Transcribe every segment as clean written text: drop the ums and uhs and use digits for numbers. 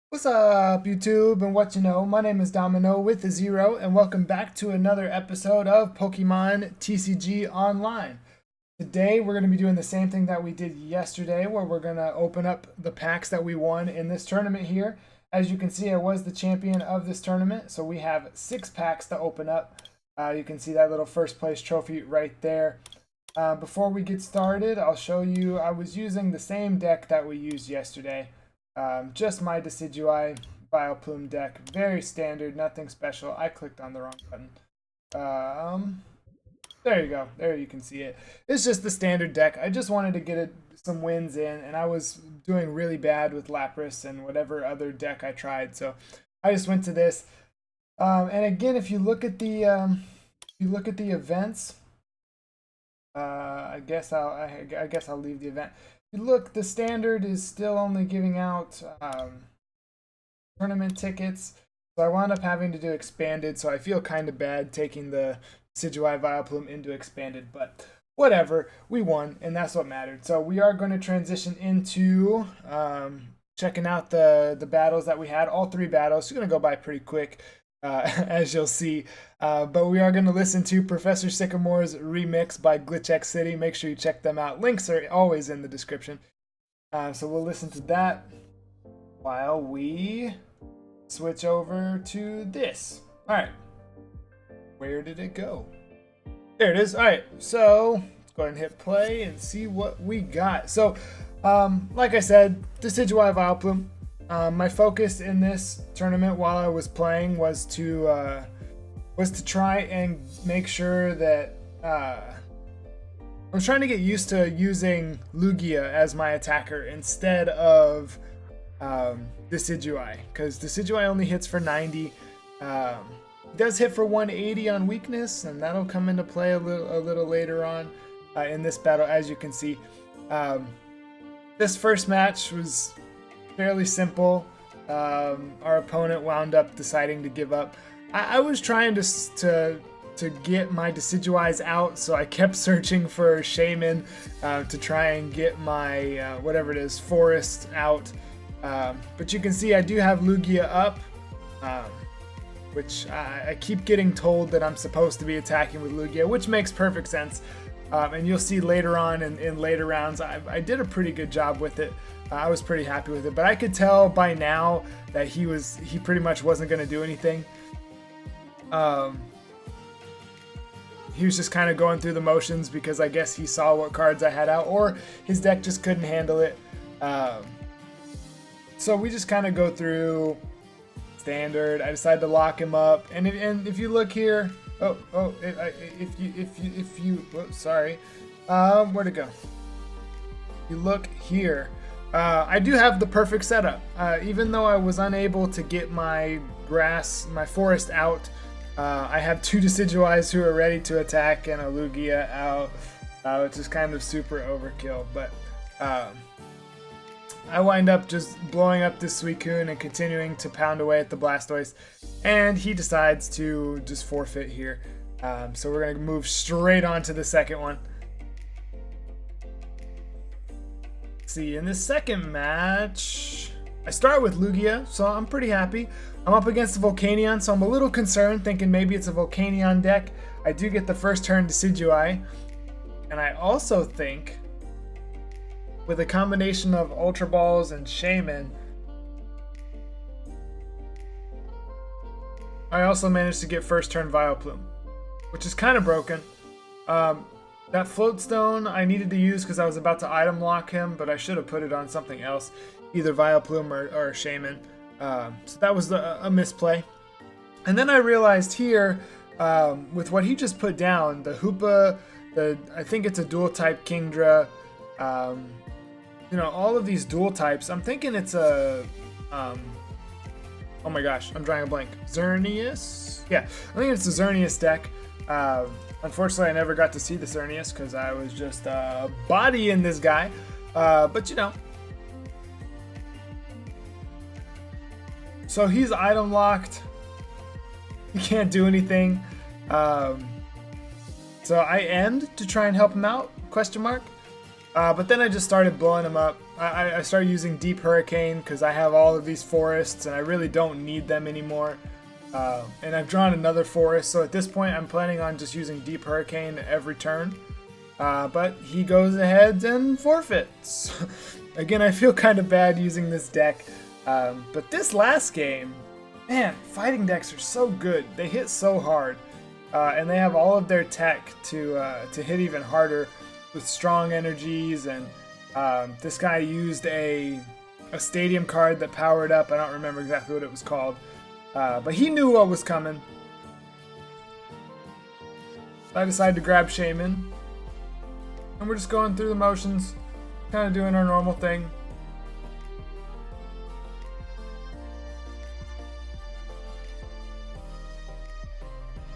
What's up, YouTube, and what you know? My name is Domino with a zero, and welcome back to another episode of Pokemon TCG Online. Today, we're going to be doing the same thing that we did yesterday, where we're going to open up the packs that we won in this tournament here. As you can see, I was the champion of this tournament, so we have 6 packs to open up. You can see that little first place trophy right there. Before we get started, I'll show you, I was using the same deck that we used yesterday. Just my Decidueye Vileplume deck. Very standard, nothing special. I clicked on the wrong button. There you go. There you can see it. It's just the standard deck. I just wanted to get some wins in, and I was doing really bad with Lapras and whatever other deck I tried, so I just went to this. And again, if you look at the events, I guess I'll leave the event. Look, the standard is still only giving out tournament tickets, so I wound up having to do expanded, so I feel kind of bad taking the Decidueye Vileplume into expanded, but whatever, we won, and that's what mattered. So we are going to transition into checking out the battles that we had, all 3 battles. It's going to go by pretty quick. As you'll see, but we are going to listen to Professor Sycamore's remix by GlitchX City. Make sure you check them out. Links are always in the description. So we'll listen to that while we switch over to this. All right, where did it go? There it is. All right, so let's go ahead and hit play and see what we got. So, like I said, Decidueye Vileplume. My focus in this tournament while I was playing was to try and make sure that I was trying to get used to using Lugia as my attacker instead of Decidueye, because Decidueye only hits for 90. It does hit for 180 on weakness, and that'll come into play a little later on in this battle, as you can see. This first match was fairly simple. Our opponent wound up deciding to give up. I was trying to get my Decidueyes out, so I kept searching for Shaman to try and get my whatever it is, Forest out. But you can see I do have Lugia up, which I keep getting told that I'm supposed to be attacking with Lugia, which makes perfect sense. And you'll see later on in later rounds, I did a pretty good job with it. I was pretty happy with it, but I could tell by now that he pretty much wasn't going to do anything. He was just kind of going through the motions because I guess he saw what cards I had out, or his deck just couldn't handle it. So we just kind of go through standard. I decided to lock him up, and if you look here, sorry, where'd it go? You look here. I do have the perfect setup. Even though I was unable to get my forest out, I have 2 Decidueyes who are ready to attack and a Lugia out, which is kind of super overkill. But I wind up just blowing up this Suicune and continuing to pound away at the Blastoise, and he decides to just forfeit here. So we're going to move straight on to the second one. See, in this second match, I start with Lugia, so I'm pretty happy. I'm up against a Volcanion, so I'm a little concerned, thinking maybe it's a Volcanion deck. I do get the first turn Decidueye, and I also think, with a combination of Ultra Balls and Shaman, I also managed to get first turn Vileplume, which is kind of broken. That Float Stone I needed to use because I was about to item lock him, but I should have put it on something else, either Vileplume or Shaman. So that was a misplay. And then I realized here, with what he just put down, the Hoopa, I think it's a dual type Kingdra, all of these dual types, I'm thinking it's a, oh my gosh, I'm drawing a blank. Xerneas? Yeah, I think it's a Xerneas deck. Unfortunately, I never got to see the Xerneas because I was just bodying this guy. But so he's item locked. He can't do anything. So I end to try and help him out, question mark. But then I just started blowing him up. I started using Deep Hurricane because I have all of these forests and I really don't need them anymore. And I've drawn another forest, so at this point I'm planning on just using Deep Hurricane every turn. But he goes ahead and forfeits. Again, I feel kind of bad using this deck. But this last game, man, fighting decks are so good. They hit so hard. And they have all of their tech to hit even harder with strong energies. And this guy used a stadium card that powered up. I don't remember exactly what it was called. But he knew what was coming. So I decided to grab Shaman. And we're just going through the motions, kind of doing our normal thing.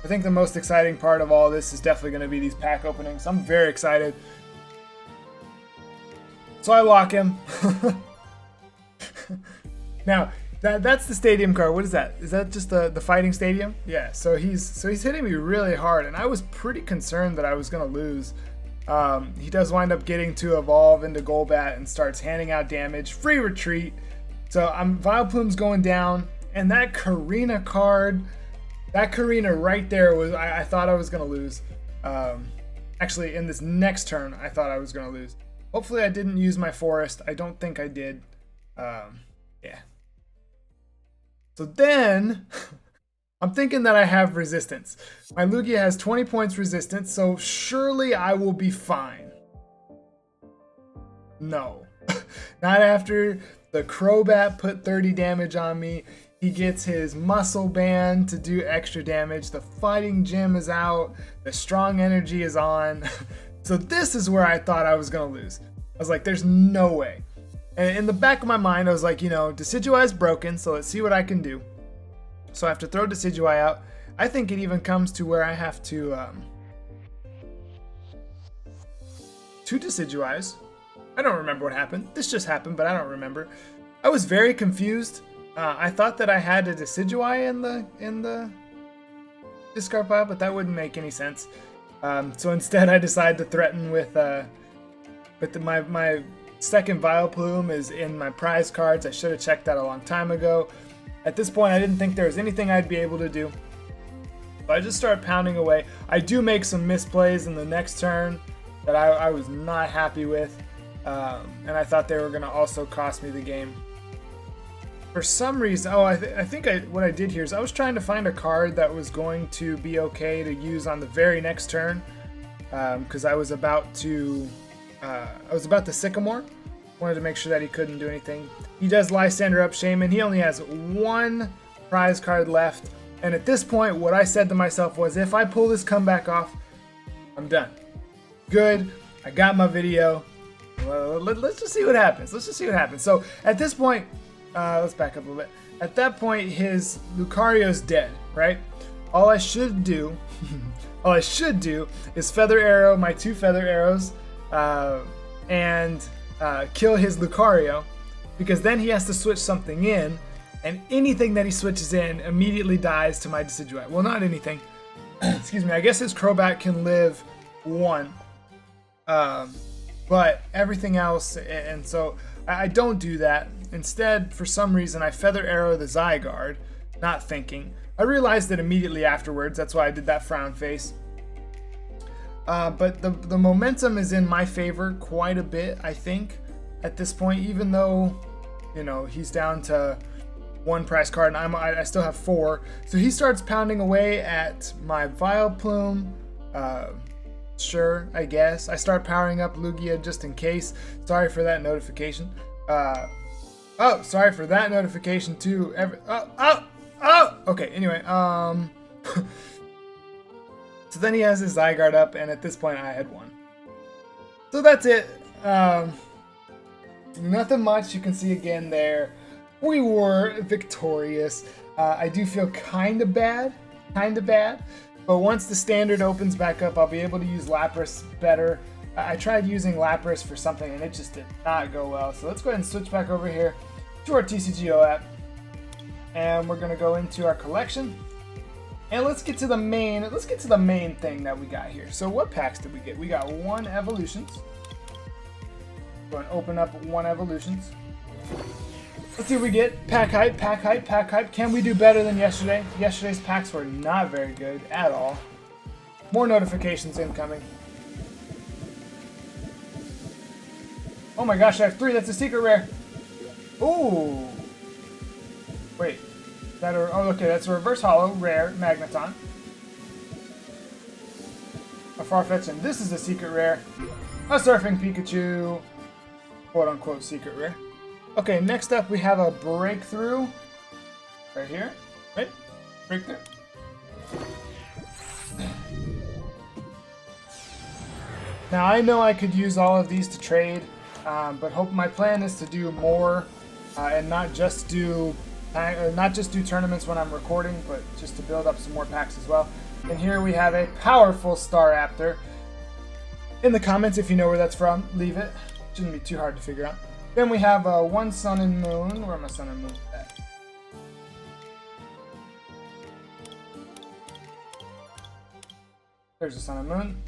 I think the most exciting part of all this is definitely going to be these pack openings. I'm very excited. So I lock him. Now, that's the stadium card. What is that? Is that just the fighting stadium? Yeah, so he's hitting me really hard, and I was pretty concerned that I was going to lose. He does wind up getting to evolve into Golbat and starts handing out damage. Free retreat. So Vileplume's going down, and that Karina card, that Karina right there was, I thought I was going to lose. Actually, in this next turn, I thought I was going to lose. Hopefully I didn't use my forest. I don't think I did. Yeah. So then, I'm thinking that I have resistance. My Lugia has 20 points resistance, so surely I will be fine. No. Not after the Crobat put 30 damage on me. He gets his Muscle Band to do extra damage. The Fighting Gym is out. The Strong Energy is on. So this is where I thought I was going to lose. I was like, there's no way. And in the back of my mind, I was like, you know, Decidueye is broken, so let's see what I can do. So I have to throw Decidueye out. I think it even comes to where I have to two Decidueyes. I don't remember what happened. This just happened, but I don't remember. I was very confused. I thought that I had a Decidueye in the discard pile, but that wouldn't make any sense. So instead, I decided to threaten with my second Vileplume is in my prize cards. I should have checked that a long time ago. At this point, I didn't think there was anything I'd be able to do. So I just started pounding away. I do make some misplays in the next turn that I was not happy with. And I thought they were going to also cost me the game. For some reason, what I did here is I was trying to find a card that was going to be okay to use on the very next turn. Because I was about to Sycamore. Wanted to make sure that he couldn't do anything. He does Lysander up Shaman. He only has one prize card left. And at this point, what I said to myself was, if I pull this comeback off, I'm done. Good. I got my video. Well, let's just see what happens. So at this point, let's back up a little bit. At that point, his Lucario's dead, right? All I should do is Feather Arrow my two Feather Arrows, and kill his Lucario, because then he has to switch something in, and anything that he switches in immediately dies to my Decidueye. Well, not anything. Excuse me. I guess his Crobat can live one, but everything else, and so I don't do that. Instead, for some reason, I Feather Arrow the Zygarde, not thinking. I realized it immediately afterwards. That's why I did that frown face. But the momentum is in my favor quite a bit, I think, at this point, even though, you know, he's down to one prize card and I still have 4. So he starts pounding away at my Vileplume. Sure, I guess. I start powering up Lugia just in case. Sorry for that notification. Oh, sorry for that notification too. Okay, anyway, so then he has his Zygarde up, and at this point I had 1. So that's it. Nothing much you can see again there. We were victorious. I do feel kind of bad. But once the standard opens back up, I'll be able to use Lapras better. I tried using Lapras for something, and it just did not go well. So let's go ahead and switch back over here to our TCGO app. And we're going to go into our collection. And let's get to the main thing that we got here. So what packs did we get? We got 1 Evolutions. Go and open up one evolutions. Let's see what we get. Pack hype, pack hype, pack hype. Can we do better than yesterday? Yesterday's packs were not very good at all. More notifications incoming. Oh my gosh, I have 3. That's a secret rare. Ooh. Wait. Oh, okay, that's a reverse holo rare Magneton. A Farfetch'd, and this is a secret rare. A Surfing Pikachu. Quote unquote secret rare. Okay, next up we have a breakthrough. Right here. Right? Breakthrough. Now I know I could use all of these to trade, but my plan is to do more and not just do tournaments when I'm recording, but just to build up some more packs as well. And here we have a powerful Staraptor. In the comments, if you know where that's from, leave it. Shouldn't be too hard to figure out. Then we have one Sun and Moon. Where are my Sun and Moon at? There's a Sun and Moon.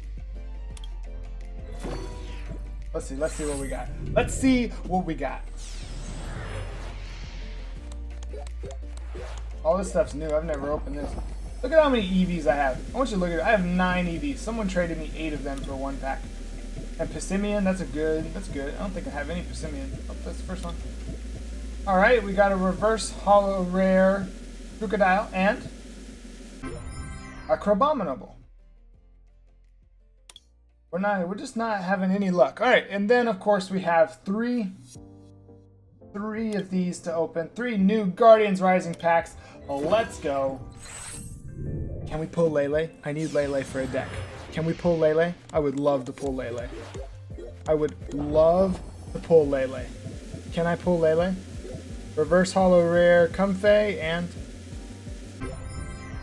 Let's see what we got. Let's see what we got. All this stuff's new. I've never opened this. Look at how many EVs I have. I want you to look at it. I have 9 EVs. Someone traded me 8 of them for 1 pack. And Pissimian, that's good. I don't think I have any Pissimian. Oh, that's the first one. Alright, we got a reverse holo rare Crocodile and a Crabominable. We're just not having any luck. Alright, and then of course we have three of these to open. 3 new Guardians Rising packs. Let's go. Can we pull Lele? I need Lele for a deck. Can we pull Lele? I would love to pull Lele. I would love to pull Lele. Can I pull Lele? Reverse holo rare Comfey and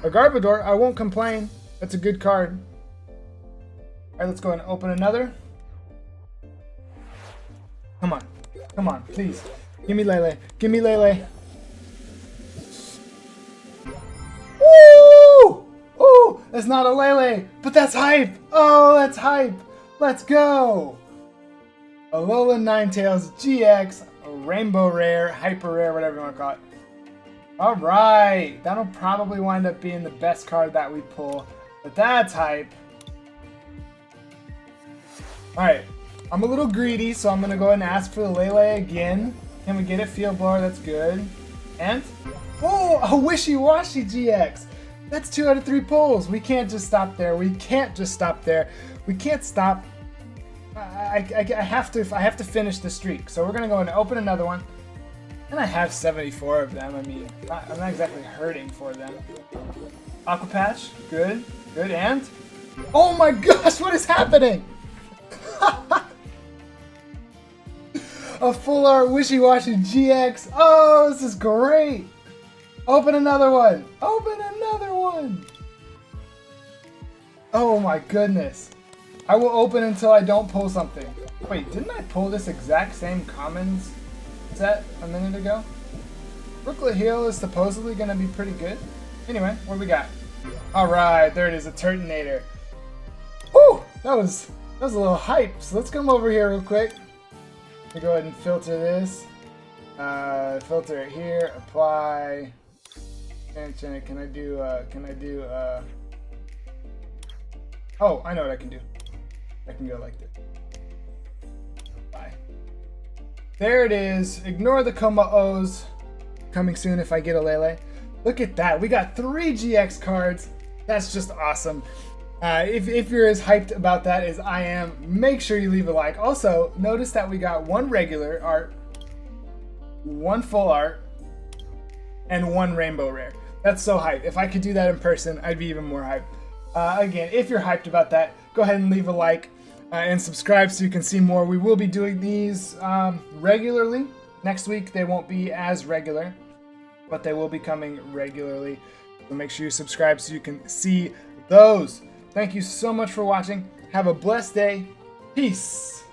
a Garbodor. I won't complain. That's a good card. Alright, let's go and open another. Come on. Come on, please. Give me Lele. Give me Lele. Woo! Ooh! That's not a Lele, but that's hype! Oh, that's hype! Let's go! Alolan Ninetales GX, a Rainbow Rare, Hyper Rare, whatever you want to call it. Alright! That'll probably wind up being the best card that we pull, but that's hype. Alright, I'm a little greedy, so I'm going to go ahead and ask for the Lele again. Can we get a Field Blower? That's good. And, oh, a Wishy-Washy GX! That's 2 out of 3 pulls. We can't just stop there. We can't just stop there. We can't stop. I have to finish the streak. So we're going to go and open another one. And I have 74 of them. I mean, I'm not exactly hurting for them. Aqua Patch, good, good, and oh my gosh, what is happening? A full art Wishy-Washy GX. Oh, this is great. Open another one. Open another one. Oh my goodness. I will open until I don't pull something. Wait, didn't I pull this exact same commons set a minute ago? Brooklet Hill is supposedly going to be pretty good. Anyway, what do we got? Alright, there it is, a Turtonator. Whew, that was a little hype. So let's come over here real quick. Let me go ahead and filter this. Filter it here, apply. Can I do, oh, I know what I can do. I can go like this. Bye. There it is. Ignore the Coma O's. Coming soon if I get a Lele. Look at that. We got 3 GX cards. That's just awesome. If you're as hyped about that as I am, make sure you leave a like. Also, notice that we got 1 regular art, 1 full art, and 1 rainbow rare. That's so hype. If I could do that in person, I'd be even more hyped. Again, if you're hyped about that, go ahead and leave a like and subscribe so you can see more. We will be doing these regularly. Next week, they won't be as regular, but they will be coming regularly. So make sure you subscribe so you can see those. Thank you so much for watching. Have a blessed day. Peace.